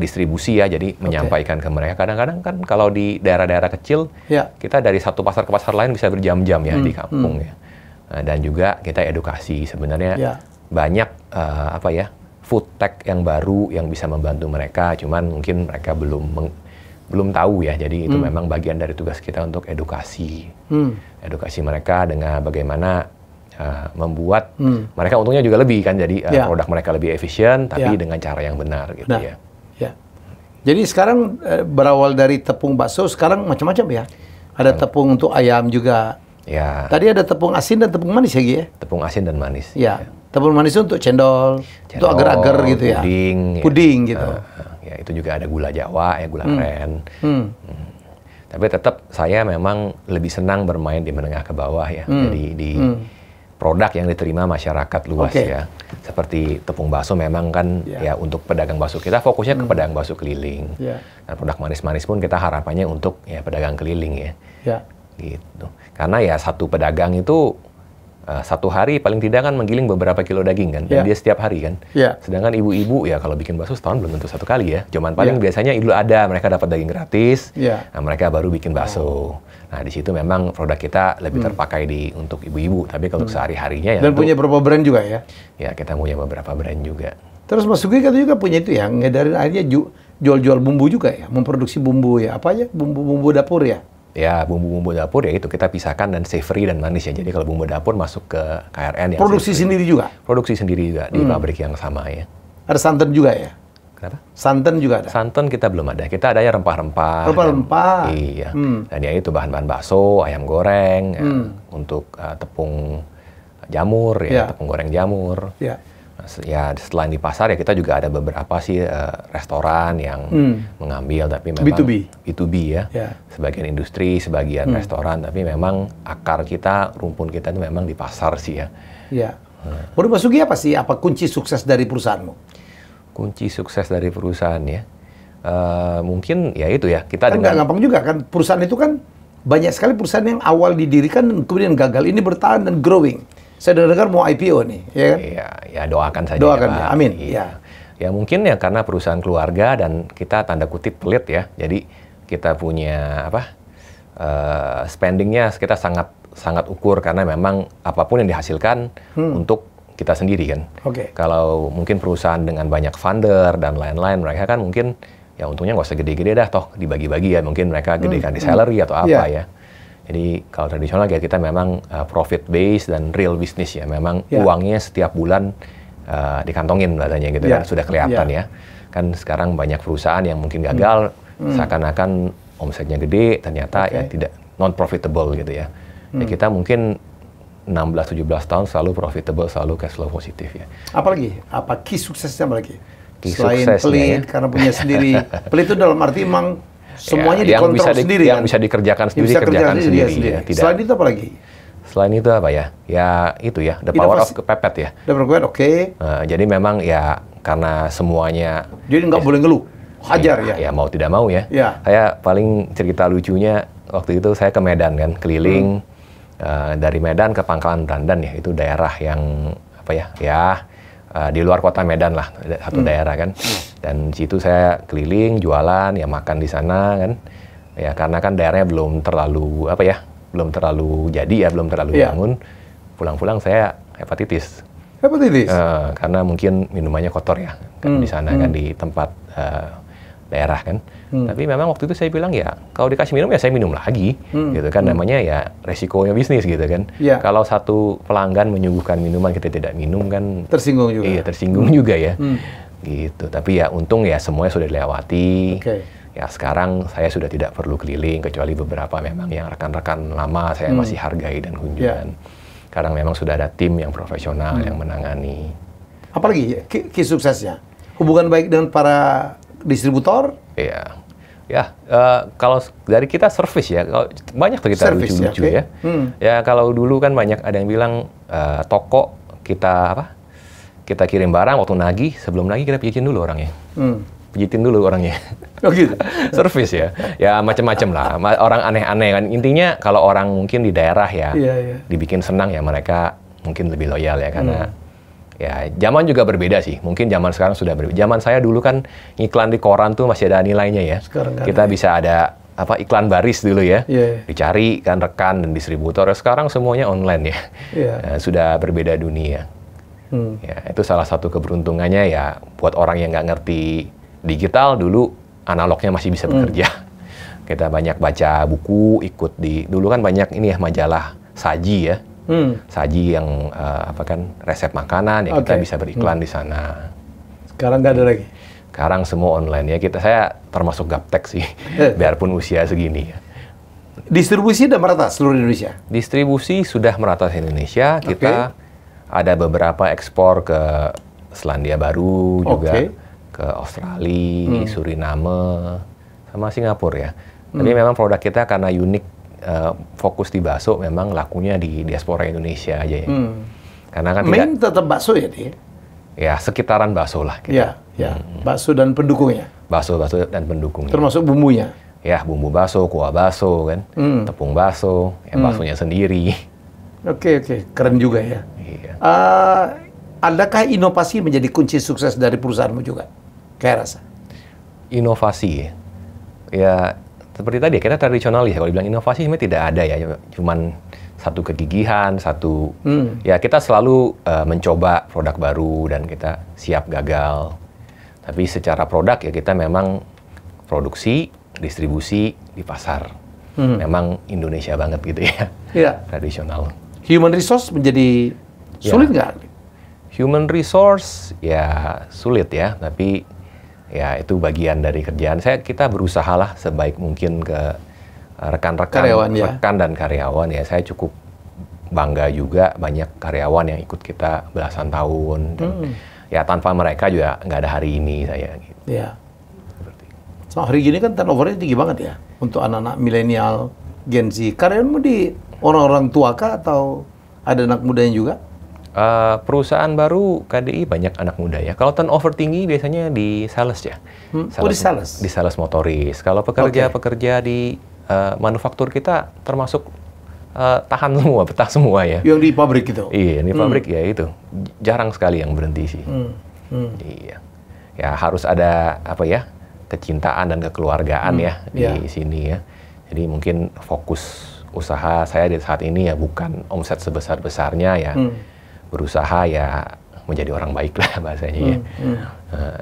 distribusi ya, jadi menyampaikan ke mereka. Kadang-kadang kan kalau di daerah-daerah kecil, kita dari satu pasar ke pasar lain bisa berjam-jam ya di kampung ya. Dan juga kita edukasi sebenarnya banyak food tech yang baru yang bisa membantu mereka. Cuman mungkin mereka belum tahu ya. Jadi itu memang bagian dari tugas kita untuk edukasi, edukasi mereka dengan bagaimana membuat mereka untungnya juga lebih kan. Jadi produk mereka lebih efisien, tapi dengan cara yang benar gitu ya. Jadi sekarang berawal dari tepung bakso, sekarang macam-macam ya. Ada tepung untuk ayam juga. Ya. Tadi ada tepung asin dan tepung manis ya, Gi ya? Tepung asin dan manis. Ya. Tepung manis untuk cendol untuk agar-agar gitu ya. Puding. Puding gitu. Ya itu juga ada gula Jawa ya, gula aren. Tapi tetap saya memang lebih senang bermain di menengah ke bawah ya. Jadi di produk yang diterima masyarakat luas ya. Seperti tepung bakso memang kan ya untuk pedagang bakso, kita fokusnya ke pedagang bakso keliling. Dan produk manis-manis pun kita harapannya untuk ya pedagang keliling ya. Gitu. Karena ya satu pedagang itu satu hari paling tidak kan menggiling beberapa kilo daging kan, dan dia setiap hari kan. Sedangkan ibu-ibu ya kalau bikin bakso setahun belum tentu satu kali ya. Cuman paling biasanya idul ada mereka dapat daging gratis, nah mereka baru bikin bakso. Nah di situ memang produk kita lebih terpakai untuk ibu-ibu. Tapi kalau sehari-harinya ya. Dan punya beberapa brand juga ya? Ya kita punya beberapa brand juga. Terus Mas Sugi kan juga punya itu ya, ngedarin akhirnya jual-jual bumbu juga ya, memproduksi bumbu ya, apa aja bumbu-bumbu dapur ya? Ya, bumbu-bumbu dapur ya itu kita pisahkan dan savory dan manis ya. Jadi kalau bumbu dapur masuk ke KRN yang produksi sendiri juga? Produksi sendiri juga di pabrik yang sama ya. Ada santan juga ya? Kenapa? Santan juga ada? Santan kita belum ada. Kita ada ya rempah-rempah. Rempah-rempah? Iya. Dan ya itu bahan-bahan bakso, ayam goreng, untuk tepung jamur ya, tepung goreng jamur. Ya selain di pasar ya kita juga ada beberapa sih restoran yang mengambil, tapi memang B2B ya. Sebagian industri, sebagian restoran, tapi memang akar kita, rumpun kita itu memang di pasar sih ya. Menurut Mas Sugi apa sih kunci sukses dari perusahaanmu? Kunci sukses dari perusahaan ya, mungkin ya itu ya kita kan nggak gampang juga kan, perusahaan itu kan banyak sekali perusahaan yang awal didirikan kemudian gagal, ini bertahan dan growing. Saya dengar mau IPO nih, ya kan? Iya, ya doakan saja. Doakan ya, ya, amin. Iya. Ya mungkin ya karena perusahaan keluarga dan kita tanda kutip pelit ya, jadi kita punya spendingnya kita sangat ukur karena memang apapun yang dihasilkan untuk kita sendiri kan. Kalau mungkin perusahaan dengan banyak funder dan lain-lain, mereka kan mungkin ya untungnya nggak usah gede-gede dah, toh dibagi-bagi ya, mungkin mereka gedekan di salary atau apa ya. Jadi kalau tradisional ya kita memang profit base dan real business ya, memang uangnya setiap bulan dikantongin katanya gitu kan, sudah kelihatan ya. Kan sekarang banyak perusahaan yang mungkin gagal seakan-akan omsetnya gede, ternyata ya tidak non profitable gitu ya. Ya kita mungkin 16-17 tahun selalu profitable, selalu cash flow positif ya. Apalagi? Apa key suksesnya lagi? Selain pelit, karena punya sendiri. Pelit itu dalam arti memang semuanya dikontrol sendiri yang bisa dikerjakan sendiri, kerjakan sendiri. Ya. Selain itu apa lagi? Selain itu apa ya? Ya itu ya, the power of kepepet ya. The power of kepepet, oke. Jadi memang ya karena semuanya. Jadi nggak boleh ngeluh, hajar ya. Ya mau tidak mau ya. Saya paling cerita lucunya waktu itu saya ke Medan kan, keliling dari Medan ke Pangkalan Brandan ya, itu daerah yang apa ya? Ya di luar kota Medan lah, satu daerah kan. Dan situ saya keliling, jualan, ya makan di sana kan. Ya karena kan daerahnya belum terlalu apa ya? Belum terlalu jadi ya, belum terlalu bangun. Pulang-pulang saya hepatitis. Hepatitis? Karena mungkin minumannya kotor ya, kan di sana kan di tempat daerah kan. Tapi memang waktu itu saya bilang ya, kalau dikasih minum ya saya minum lagi, gitu kan. Namanya ya resikonya bisnis gitu kan. Kalau satu pelanggan menyuguhkan minuman kita tidak minum kan. Tersinggung juga. Iya tersinggung juga ya. Gitu. Tapi ya untung ya semuanya sudah dilewati. Ya sekarang saya sudah tidak perlu keliling, kecuali beberapa memang yang rekan-rekan lama saya masih hargai dan kunjungan. Sekarang memang sudah ada tim yang profesional yang menangani. Apalagi key suksesnya? Hubungan baik dengan para distributor? Iya. Ya, kalau dari kita service ya, banyak tuh kita lucu-lucu ya. Ya kalau dulu kan banyak ada yang bilang toko kita apa? Kita kirim barang waktu nagih, sebelum nagih kita pijitin dulu orangnya. Pijitin dulu orangnya. Oh gitu? Service ya. Ya macam-macam lah. Orang aneh-aneh kan. Intinya kalau orang mungkin di daerah ya, dibikin senang ya mereka mungkin lebih loyal ya. Karena ya zaman juga berbeda sih. Mungkin zaman sekarang sudah berbeda. Zaman saya dulu kan iklan di koran tuh masih ada nilainya ya. Kita bisa ada apa iklan baris dulu ya. Dicari kan rekan dan distributor. Sekarang semuanya online ya. Sudah berbeda dunia. Ya, itu salah satu keberuntungannya ya buat orang yang nggak ngerti digital dulu analognya masih bisa bekerja. Kita banyak baca buku, ikut dulu kan banyak ini ya majalah saji ya. Saji yang apa kan resep makanan ya kita bisa beriklan di sana. Sekarang nggak ada lagi. Sekarang semua online ya. Saya termasuk gaptek sih, biarpun usia segini ya. Distribusi sudah merata seluruh Indonesia? Distribusi sudah merata di Indonesia. Kita ada beberapa ekspor ke Selandia Baru juga, ke Australia, Suriname, sama Singapura ya. Tapi memang produk kita karena unik, fokus di bakso, memang lakunya di diaspora Indonesia aja ya. Karena kan main tetap bakso ya dia? Ya sekitaran bakso lah kita. Bakso dan pendukungnya? Bakso dan pendukungnya. Termasuk bumbunya? Ya bumbu bakso, kuah bakso kan, tepung bakso, ya baksonya sendiri. Oke, keren juga ya. Adakah inovasi menjadi kunci sukses dari perusahaanmu juga? Kayak rasa? Inovasi ya seperti tadi kita tradisional ya. Kalau dibilang inovasi sebenarnya tidak ada ya. Cuman satu kegigihan, ya kita selalu mencoba produk baru dan kita siap gagal. Tapi secara produk ya kita memang produksi, distribusi di pasar. Memang Indonesia banget gitu ya. Tradisional. Human resource menjadi sulit nggak? Human resource ya sulit ya, tapi ya itu bagian dari kerjaan. Kita berusaha lah sebaik mungkin ke rekan-rekan, rekan dan karyawan ya. Saya cukup bangga juga banyak karyawan yang ikut kita belasan tahun. Dan ya tanpa mereka juga nggak ada hari ini saya. Gitu. So, hari gini kan turnovernya tinggi banget ya untuk anak-anak milenial, Gen Z. Karyawanmu di orang-orang tua kah atau ada anak mudanya juga? Perusahaan baru KDI banyak anak muda ya. Kalau turnover tinggi biasanya di sales ya. Di sales? Di sales motoris. Kalau pekerja di manufaktur kita termasuk tahan semua, betah semua ya. Yang di pabrik itu? Iya, di pabrik ya itu. Jarang sekali yang berhenti sih. Iya. Ya harus ada apa ya, kecintaan dan kekeluargaan ya di sini ya. Jadi mungkin fokus usaha saya di saat ini ya bukan omset sebesar-besarnya ya. Berusaha ya menjadi orang baik lah bahasanya ya.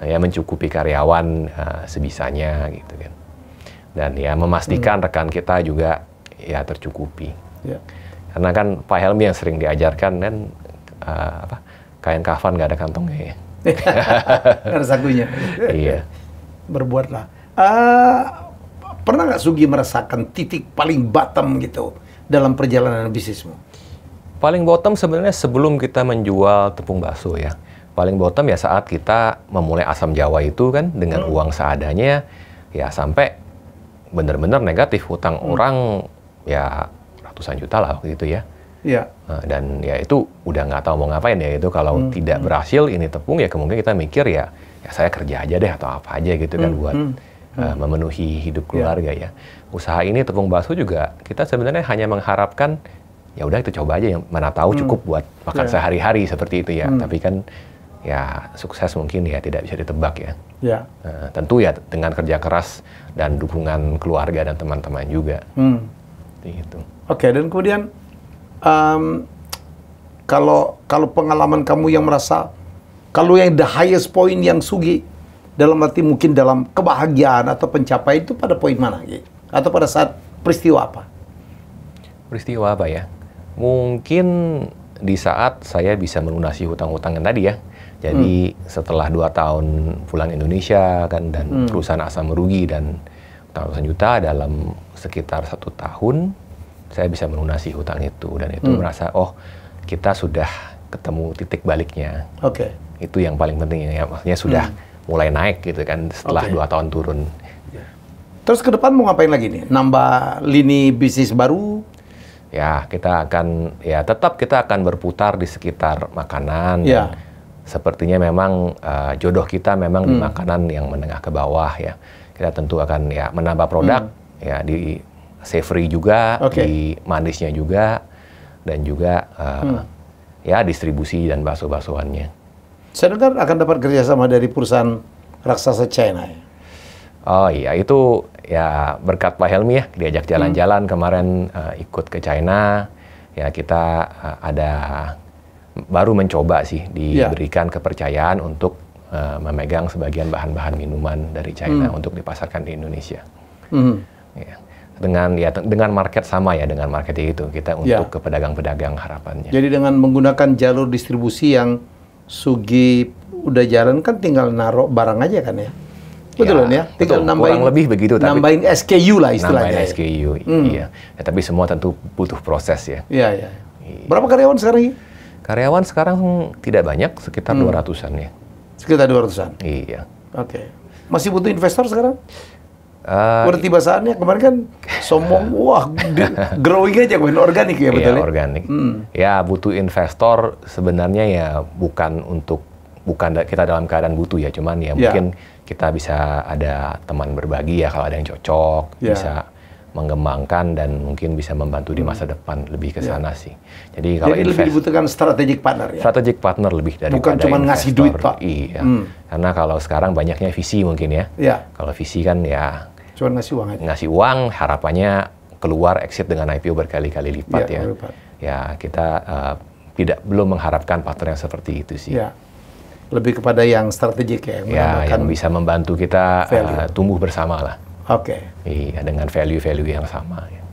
Ya mencukupi karyawan sebisanya gitu kan. Dan ya memastikan rekan kita juga ya tercukupi. Karena kan Pak Helmi yang sering diajarkan kan kain kafan nggak ada kantongnya ya. Ada sakunya. Iya. Berbuatlah. Pernah nggak Sugi merasakan titik paling bottom gitu dalam perjalanan bisnismu? Paling bottom sebenarnya sebelum kita menjual tepung bakso ya. Paling bottom ya saat kita memulai asam Jawa itu kan dengan uang seadanya ya sampai benar-benar negatif, hutang orang ya ratusan juta lah waktu itu ya. Iya. Dan ya itu udah nggak tahu mau ngapain ya, itu kalau tidak berhasil ini tepung ya kemungkinan kita mikir ya saya kerja aja deh atau apa aja gitu kan buat memenuhi hidup keluarga ya. Usaha ini tepung bakso juga kita sebenarnya hanya mengharapkan ya udah itu coba aja, yang mana tahu cukup buat makan sehari-hari seperti itu ya. Tapi kan ya sukses mungkin ya tidak bisa ditebak ya. Tentu ya dengan kerja keras dan dukungan keluarga dan teman-teman juga. Gitu. Oke, dan kemudian kalau pengalaman kamu yang merasa kalau yang the highest point yang Sugi dalam arti mungkin dalam kebahagiaan atau pencapaian itu pada poin mana gitu? Atau pada saat peristiwa apa? Peristiwa apa ya? Mungkin di saat saya bisa melunasi hutang-hutang yang tadi ya. Jadi setelah 2 tahun pulang Indonesia kan dan perusahaan asam merugi dan ratusan juta dalam sekitar 1 tahun saya bisa melunasi hutang itu dan itu merasa oh kita sudah ketemu titik baliknya. Itu yang paling penting ya, maksudnya sudah mulai naik gitu kan setelah 2 tahun turun. Terus ke depan mau ngapain lagi nih? Nambah lini bisnis baru? Ya kita akan tetap kita akan berputar di sekitar makanan. Sepertinya memang jodoh kita memang di makanan yang menengah ke bawah ya. Kita tentu akan ya menambah produk ya di savory juga, di manisnya juga dan juga ya distribusi dan bakso-baksoannya. Saya dengar akan dapat kerjasama dari perusahaan raksasa China ya? Oh iya, itu ya berkat Pak Helmi ya, diajak jalan-jalan kemarin ikut ke China. Ya kita baru mencoba sih, diberikan kepercayaan untuk memegang sebagian bahan-bahan minuman dari China untuk dipasarkan di Indonesia. Ya. Dengan market sama ya, dengan market itu kita untuk ke pedagang-pedagang harapannya. Jadi dengan menggunakan jalur distribusi yang Sugi udah jalan kan tinggal naruh barang aja kan ya? Betul ya? Tinggal nambahin, kurang lebih begitu. Nambahin SKU lah istilahnya. Nambahin SKU, iya. Ya, tapi semua tentu butuh proses ya. Iya. Berapa karyawan sekarang? Karyawan sekarang tidak banyak, sekitar 200-an ya. Sekitar 200-an? Iya. Oke. Masih butuh udah tiba saatnya, kemarin kan sombong, wah growing aja, organik ya betul ya? Organik. Ya butuh investor sebenarnya ya bukan kita dalam keadaan butuh ya, cuman ya mungkin kita bisa ada teman berbagi ya kalau ada yang cocok, bisa mengembangkan dan mungkin bisa membantu di masa depan lebih ke sana sih. Jadi kalau lebih dibutuhkan strategic partner ya? Strategic partner lebih daripada bukan cuma ngasih duit Pak? Iya, karena kalau sekarang banyaknya visi mungkin ya. Kalau visi kan ya cuma ngasih uang aja. Ngasih uang, harapannya keluar exit dengan IPO berkali-kali lipat ya. Ya kita belum mengharapkan partner yang seperti itu sih. Lebih kepada yang strategik ya. Yang bisa membantu kita tumbuh bersama lah. Iya, dengan value-value yang sama. Ya.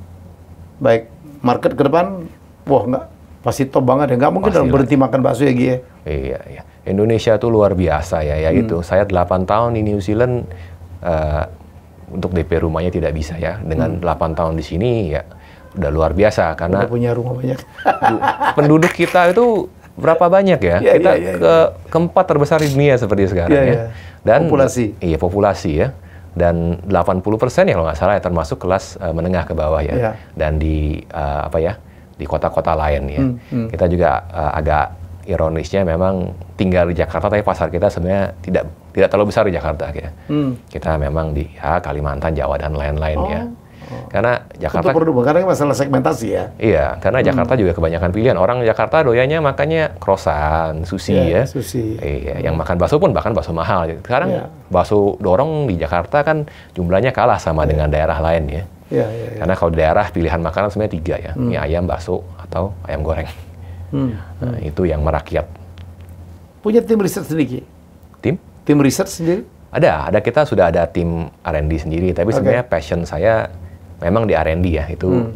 Baik, market ke depan, wah nggak pasti top banget ya. Nggak mungkin berhenti makan bakso ya Gi ya. Iya. Indonesia tuh luar biasa ya. Itu saya 8 tahun di New Zealand. Untuk DP rumahnya tidak bisa ya. Dengan 8 tahun di sini ya udah luar biasa karena udah punya rumah banyak. Penduduk kita itu berapa banyak ya? Kita keempat terbesar di dunia seperti sekarang ya. Dan populasi. Iya, populasi ya. Dan 80% ya kalau nggak salah ya termasuk kelas menengah ke bawah ya. Dan di di kota-kota lain ya. Kita juga agak ironisnya memang tinggal di Jakarta tapi pasar kita sebenarnya tidak terlalu besar di Jakarta ya. Kita memang di Kalimantan, Jawa dan lain-lain ya. Karena Jakarta karena masalah segmentasi ya. Iya, karena Jakarta juga kebanyakan pilihan. Orang Jakarta doyannya makannya krosan, sushi ya. Sushi. Iya, yang makan bakso pun bahkan bakso mahal. Sekarang bakso dorong di Jakarta kan jumlahnya kalah sama dengan daerah lain ya. Karena kalau di daerah pilihan makanan sebenarnya 3 ya. Mie ayam, bakso atau ayam goreng. Nah, itu yang merakyat. Punya tim riset sendiri? Tim riset sendiri? Ada kita sudah ada tim R&D sendiri, tapi sebenarnya passion saya memang di R&D ya. Itu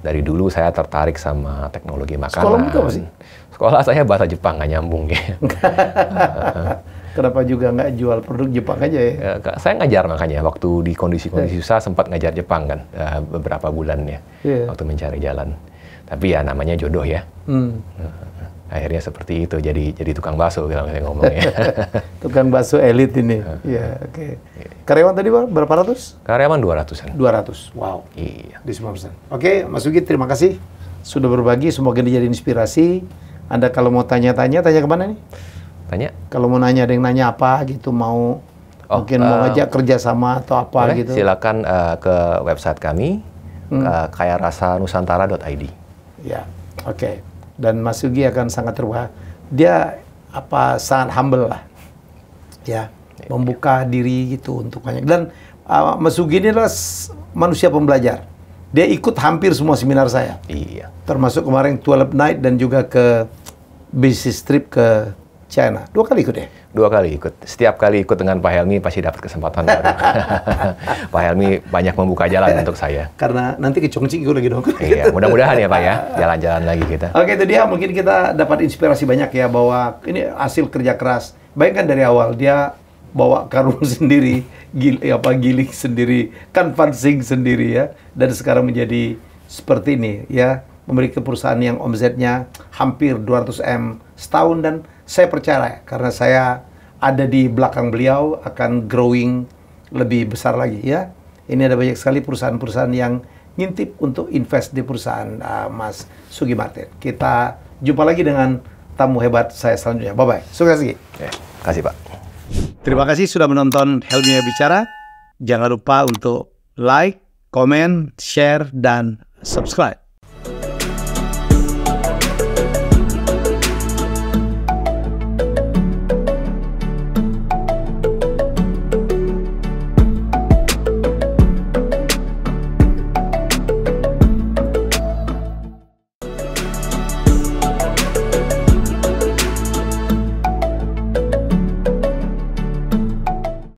dari dulu saya tertarik sama teknologi makanan. Sekolah apa sih? Sekolah saya bahasa Jepang, nggak nyambung ya. Kenapa juga nggak jual produk Jepang aja ya? Saya ngajar makanya, waktu di kondisi-kondisi susah sempat ngajar Jepang kan, beberapa bulan ya, waktu mencari jalan. Tapi ya namanya jodoh ya. Akhirnya seperti itu, jadi tukang bakso kalau saya ngomong ya. Tukang bakso elit ini. Karyawan tadi berapa ratus? Karyawan 200-an. 200, wow. Iya. Di 9%. Oke, Mas Sugi, terima kasih sudah berbagi. Semoga ini jadi inspirasi. Anda kalau mau tanya-tanya, tanya kemana nih? Tanya? Kalau mau nanya, ada yang nanya apa gitu, mungkin mau ngajak kerjasama atau apa boleh, gitu. Silakan ke website kami, kayarasanusantara.id. Ya, oke. Dan Mas Sugi akan sangat terbuka. Dia sangat humble lah, ya, membuka diri gitu untuk banyak. Dan Mas Sugi ini adalah manusia pembelajar. Dia ikut hampir semua seminar saya. Iya. Termasuk kemarin 12 Night dan juga ke business trip ke China. 2 kali ikut ya? 2 kali ikut. Setiap kali ikut dengan Pak Helmi pasti dapat kesempatan baru. Pak Helmi banyak membuka jalan untuk saya. Karena nanti ke Chongqing lagi dong. Iya, mudah-mudahan ya Pak ya, jalan-jalan lagi kita. Oke, itu dia. Mungkin kita dapat inspirasi banyak ya, bahwa ini hasil kerja keras. Bayangkan dari awal dia bawa karung sendiri, giling sendiri, canvassing sendiri ya, dan sekarang menjadi seperti ini ya, memiliki perusahaan yang omsetnya hampir 200 M setahun, dan saya percaya karena saya ada di belakang beliau akan growing lebih besar lagi ya. Ini ada banyak sekali perusahaan-perusahaan yang ngintip untuk invest di perusahaan Mas Sugi Martin. Kita jumpa lagi dengan tamu hebat saya selanjutnya. Bye-bye. Sukses Sugi. Kasih Pak. Terima kasih sudah menonton Helmi Bicara. Jangan lupa untuk like, komen, share, dan subscribe.